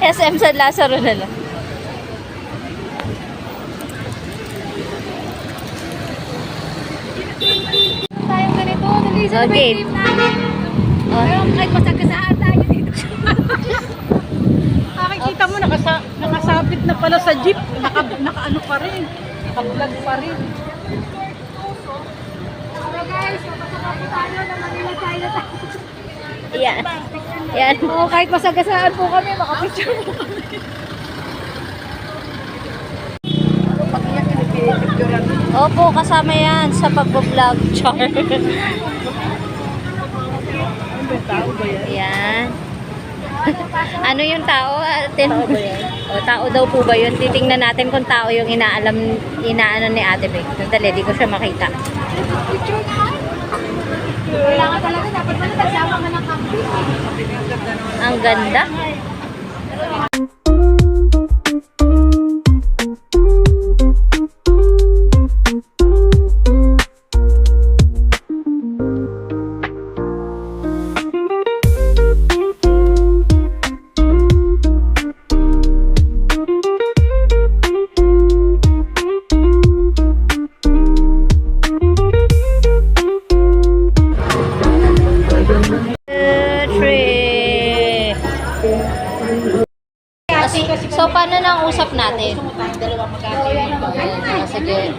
SM San Lazaro na lang. Tayong ganito, dali sa Okay. trip namin. Pero kahit masagasaan tayo dito. Nakikita mo, nakasabit na pala sa jeep. Naka-ano pa rin. Naka-vlog pa rin. So guys, papasok po tayo ng Manila Chinatown. Yan. Yan. Oo, kahit masagasaan po kami, makapicture po kami. Opo, kasama yan sa pagbo-vlog. Char. Tao ba yan? Yan. Ano yung tao? Tao ba yan? O, tao daw po ba yun? Titingnan natin kung tao yung inaano ni Ate Bek. Sandali, di ko siya makita. Picture na. Kailangan talaga, dapat mo na nagsama ka ng camping. Ang ganda. So, paano nang usap natin? Sige.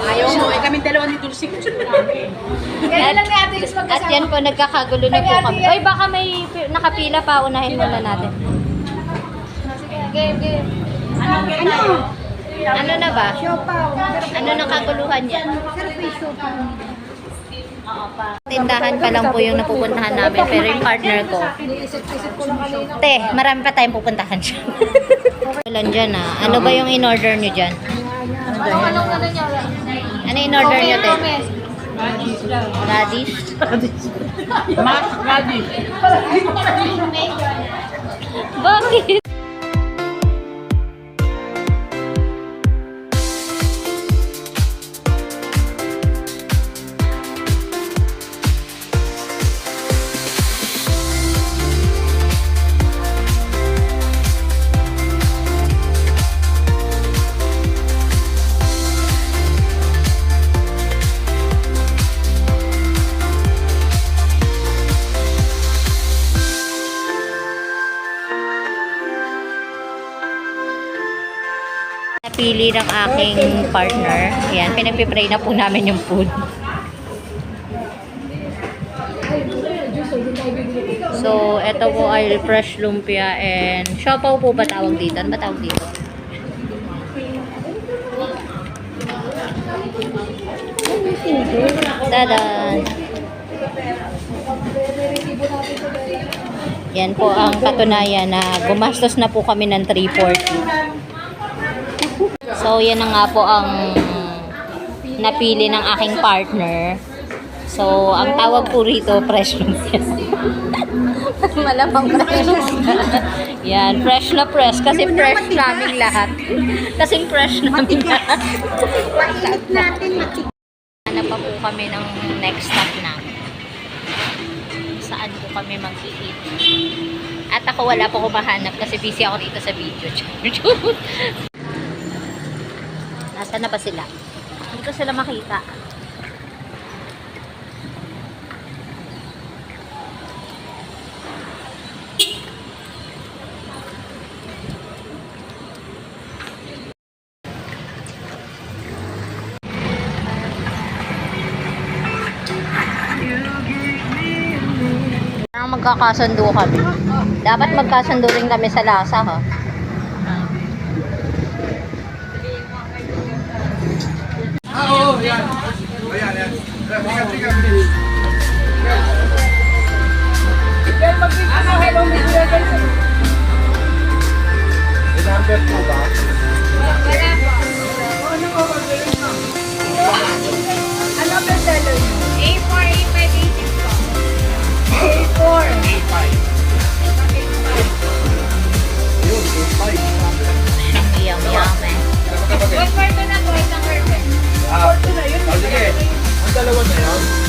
Ayaw mo, kami dalawa ni Dulce. Kaya lang ni Ate Liz At magkasama. yan po, nagkakagulo na po kami. Oy, baka may nakapila pa. Unahin muna natin. Game, game. Ano na ba? Siopaw. Ano nakaguluhan yan? Sarap yung siopaw. Tindahan pa lang po yung napupuntahan namin. Pero yung partner ko, Iniisip-isip ko lang kanina. te, marami pa tayong pupuntahan siya. Walang dyan ah. Ano ba yung in-order nyo dyan? Anong ano niya? Ano in-order nyo, te? Gomez. Radish? Mas, Radi. Bakit? Napili ng aking partner. Ayan, pinagpipray na po namin yung food. So, ito po ay fresh lumpia and siopaw po ba tawag dito? Ano ba tawag dito? Dadan! Yan po ang katunayan na gumastos na po kami ng 340. So, yan na nga po ang napili ng aking partner. So, ang tawag po rito, fresh lumpia. Malamang fresh. Yan, fresh na fresh. Kasi fresh namin lahat. Kasi fresh namin lahat. Hanap pa po kami ng next stop namin. Saan po kami mag-i-eat. At ako wala po ko mahanap kasi busy ako dito sa video. Nasaan na ba sila? Hindi ko sila makita. Magkakasundo kami. Dapat magkasundo rin kami sa lasa, ha? Oo, yan. Ayan, yan. Tingnan. Number 2 ba? Ano ba seller nyo? A4, A5, A6 po. A4. A5. Yun, A5. Yum, yum, eh. One quarter na po, isang quarter. Ah, sige. Ang dalawa na yan.